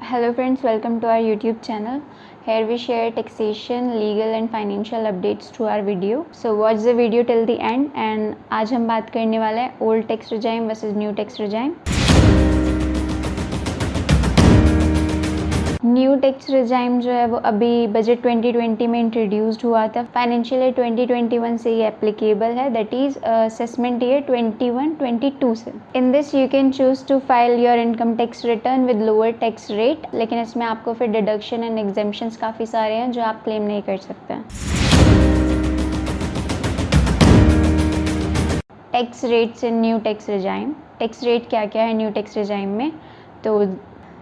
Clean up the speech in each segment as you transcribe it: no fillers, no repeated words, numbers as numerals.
Hello friends, welcome to our YouTube channel. Here we share taxation, legal and financial updates through our video. So watch the video till the end and आज हम बात करने वाले हैं old tax regime versus new tax regime. New tax regime जो है वो अभी बजट 2020 में इंट्रोड्यूस्ड हुआ था. फाइनेंशियल ईयर 2021 से ये एप्लीकेबल है, दैट इज असेसमेंट ईयर 21-22 से. In this you can choose to file your income tax return with lower tax rate, लेकिन इसमें आपको फिर डिडक्शन एंड एग्जेम्पशंस काफ़ी सारे हैं जो आप क्लेम नहीं कर सकते हैं. टैक्स रेट्स इन new tax regime. Tax rate क्या क्या है न्यू टैक्स रिजाइम में? तो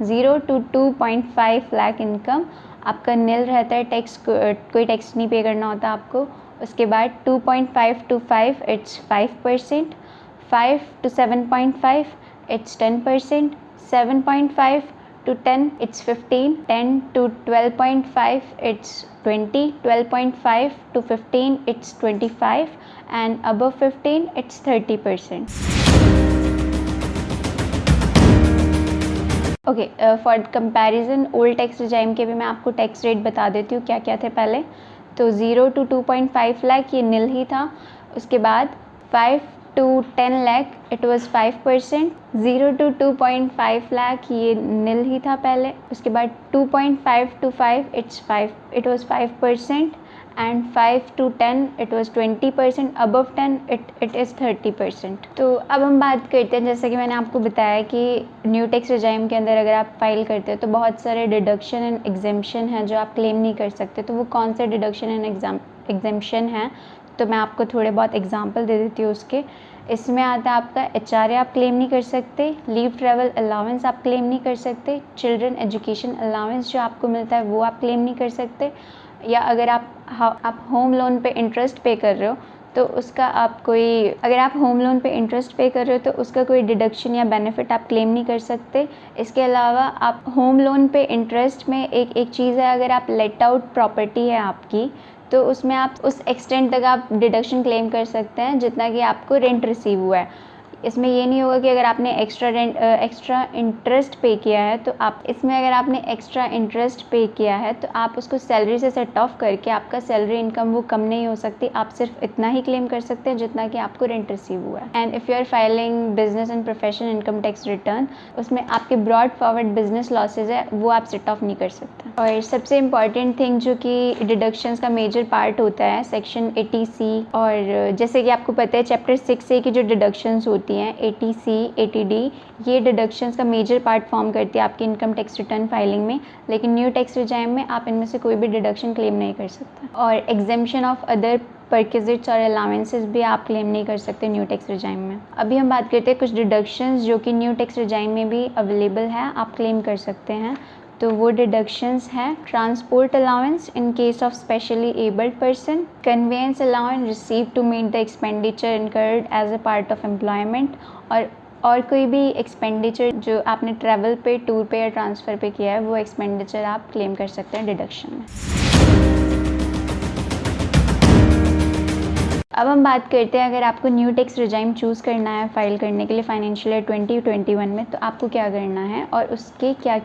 0 to 2.5 लाख इनकम आपका नील रहता है, टैक्स कोई टैक्स नहीं पे करना होता आपको. उसके बाद 2.5 to 5 it's 5%, 5 to 7.5 it's 10%, 7.5 to 10 it's 15, 10 to 12.5 it's 20, 12.5 to 15 it's 25 and above 15 it's 30%. Okay, for comparison old tax regime के भी मैं आपको टैक्स रेट बता देती हूँ क्या क्या थे पहले. तो 0 to 2.5 लाख ये नील ही था. उसके बाद 5 to 10 lakh it was 5%, 0 to 2.5 lakh ये नील ही था पहले. उसके बाद 2.5 to 5 it was 5% and 5 to 10 it was 20%, above 10 it is 30%. तो अब हम बात करते हैं, जैसे कि मैंने आपको बताया कि न्यू टैक्स रिजाइम के अंदर अगर आप फाइल करते हो तो बहुत सारे डिडक्शन एंड एग्जेम्पशन हैं जो आप क्लेम नहीं कर सकते. तो वो कौन से डिडक्शन एंड एग्जेम्पशन हैं, तो मैं आपको थोड़े बहुत एग्जांपल दे देती हूँ उसके. इसमें आता है आपका HRA आप क्लेम नहीं कर सकते, लीव ट्रैवल अलाउंस आप क्लेम नहीं कर सकते, चिल्ड्रन एजुकेशन अलाउंस जो आपको मिलता है वो आप क्लेम नहीं कर सकते, या अगर आप होम लोन पे इंटरेस्ट पे कर रहे हो तो उसका आप कोई अगर आप होम लोन पे इंटरेस्ट पे कर रहे हो तो उसका कोई डिडक्शन या बेनिफिट आप क्लेम नहीं कर सकते. इसके अलावा आप होम लोन पे इंटरेस्ट में एक चीज़ है, अगर आप लेट आउट प्रॉपर्टी है आपकी तो उसमें आप उस एक्सटेंट तक आप डिडक्शन क्लेम कर सकते हैं जितना कि आपको रेंट रिसीव हुआ है. इसमें ये नहीं होगा कि अगर आपने एक्स्ट्रा इंटरेस्ट पे किया है तो आप इसमें अगर आपने एक्स्ट्रा इंटरेस्ट पे किया है तो आप उसको सैलरी से सेट ऑफ करके आपका सैलरी इनकम वो कम नहीं हो सकती. आप सिर्फ इतना ही क्लेम कर सकते हैं जितना कि आपको रेंट रिसीव हुआ है. And if you are filing business and profession income tax return, उसमें आपके ब्रॉड फॉरवर्ड बिजनेस लॉसेज है वो आप सेट ऑफ नहीं कर सकते. और सबसे इम्पॉर्टेंट थिंग जो कि डिडक्शंस का मेजर पार्ट होता है सेक्शन 80C, और जैसे कि आपको पता है चैप्टर 6A की जो डिडक्शंस होती हैं 80C 80D, ये डिडक्शंस का मेजर पार्ट फॉर्म करती है आपकी इनकम टैक्स रिटर्न फाइलिंग में. लेकिन न्यू टैक्स रिजाइम में आप इनमें से कोई भी डिडक्शन क्लेम नहीं कर सकते. और एग्जेम्पशन ऑफ अदर परक्विजिट्स और अलाउंसेस भी आप क्लेम नहीं कर सकते न्यू टैक्स रिजाइम में. अभी हम बात करते हैं कुछ डिडक्शंस जो कि न्यू टैक्स रिजाइम में भी अवेलेबल है, आप क्लेम कर सकते हैं. तो वो डिडक्शंस हैं transport allowance in case of specially abled person, conveyance allowance receive to meet the expenditure incurred as a part of employment, और कोई भी एक्सपेंडिचर जो आपने ट्रैवल पे, टूर पे या ट्रांसफ़र पे किया है वो एक्सपेंडिचर आप क्लेम कर सकते हैं डिडक्शन में. अब हम बात करते हैं अगर आपको न्यू टैक्स रिजाइम चूज़ करना है फाइल करने के लिए फाइनेंशियल ईयर 2021 में, तो आपको क्या करना है और उसके क्या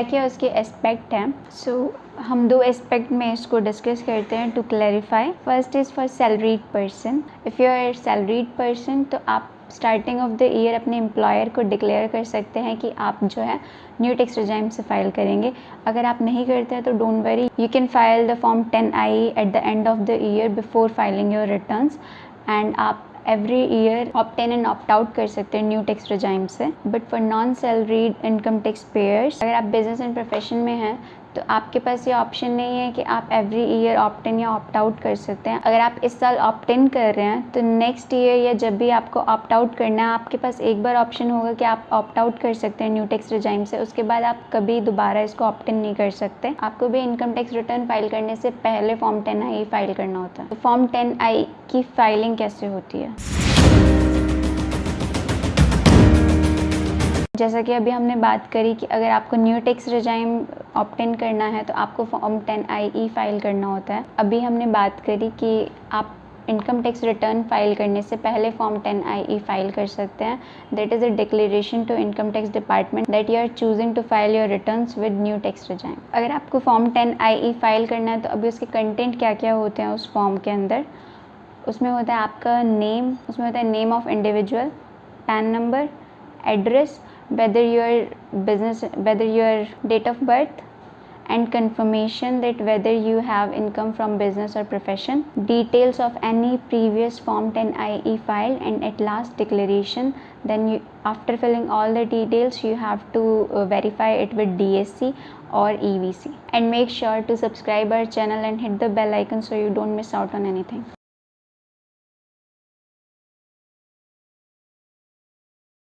क्या उसके एस्पेक्ट हैं. सो हम दो एस्पेक्ट में इसको डिस्कस करते हैं to clarify. First is for salaried person. If you are salaried person तो आप स्टार्टिंग ऑफ द ईयर अपने एम्प्लॉयर को डिक्लेयर कर सकते हैं कि आप जो है न्यू टैक्स रिजाइम से फाइल करेंगे. अगर आप नहीं करते हैं तो don't worry, you can file the form 10I at the end of the year before filing your returns, and आप every year opt in and opt out कर सकते हैं न्यू टैक्स रिजाइम से. But for non salaried income tax payers, अगर आप business and profession में हैं तो आपके पास ये ऑप्शन नहीं है कि आप एवरी ईयर ऑप्ट इन या ऑप्ट आउट कर सकते हैं. अगर आप इस साल ऑप्ट इन कर रहे हैं तो नेक्स्ट ईयर या जब भी आपको ऑप्ट आउट करना है आपके पास एक बार ऑप्शन होगा कि आप ऑप्ट आउट कर सकते हैं न्यू टैक्स रिजाइम से. उसके बाद आप कभी दोबारा इसको ऑप्ट इन नहीं कर सकते. आपको भी इनकम टैक्स रिटर्न फाइल करने से पहले फॉर्म 10I फाइल करना होता है. तो फॉर्म 10I की फाइलिंग कैसे होती है? जैसा कि अभी हमने बात करी कि अगर आपको न्यू टैक्स रिजाइम ऑप्ट इन करना है तो आपको फॉर्म 10IE फाइल करना होता है. अभी हमने बात करी कि आप इनकम टैक्स रिटर्न फाइल करने से पहले फॉर्म 10IE फाइल कर सकते हैं। That is a declaration to income tax department that you are choosing to file your returns with new tax regime. अगर आपको फॉर्म 10IE फाइल करना है तो अभी उसके कंटेंट क्या क्या होते हैं उस फॉर्म के अंदर, उसमें होता है आपका नेम, उसमें होता है name of individual, pan number, address, whether your date of birth, and confirmation that whether you have income from business or profession, details of any previous form 10IE file, and at last declaration. Then you, after filling all the details, you have to verify it with DSC or EVC, and make sure to subscribe our channel and hit the bell icon so you don't miss out on anything.